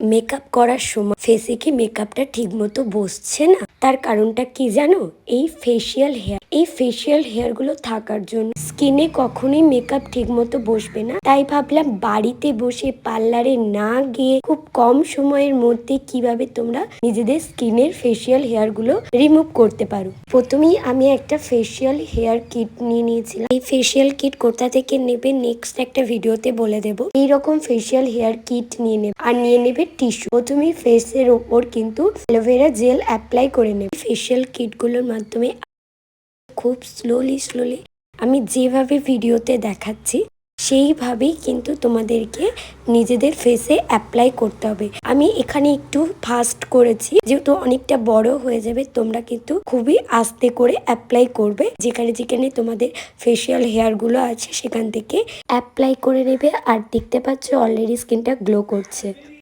Makeup করার সময় ফেসে কি মেকআপটা ঠিক মতো বসছে না, তার কারণটা কি জানো? এই ফেসিয়াল হেয়ার গুলো থাকার জন্য স্কিনে কখনোই মেকআপ ঠিক মতো বসবে না। তাই ভাবলাম বাড়িতে বসে পার্লারে না গিয়ে খুব কম সময়ের মধ্যে কিভাবে তোমরা নিজেদের স্কিনের ফেসিয়াল হেয়ার গুলো রিমুভ করতে পারো। প্রথমেই আমি একটা ফেসিয়াল হেয়ার কিট নিয়ে নিয়েছিলাম। এই ফেসিয়াল কিট কোথা থেকে নেবে নেক্সট একটা ভিডিওতে বলে দেবো। এইরকম ফেসিয়াল হেয়ার কিট নিয়ে নেবে আর নিয়ে নেবে টিস্যু। প্রথমেই ফেসের ওপর কিন্তু অ্যালোভেরা জেল অ্যাপ্লাই করে নেবে। ফেসিয়াল কিট গুলোর মাধ্যমে খুব স্লোলি আমি যেভাবে ভিডিওতে দেখাচ্ছি সেইভাবেই কিন্তু তোমাদেরকে নিজেদের ফেসে অ্যাপ্লাই করতে হবে। আমি এখানে একটু ফাস্ট করেছি যেহেতু অনেকটা বড় হয়ে যাবে, তোমরা কিন্তু খুবই আস্তে করে অ্যাপ্লাই করবে। যেখানে যেখানে তোমাদের ফেসিয়াল হেয়ার গুলো আছে সেখান থেকে অ্যাপ্লাই করে নেবে। আর দেখতে পাচ্ছ অলরেডি স্কিনটা গ্লো করছে।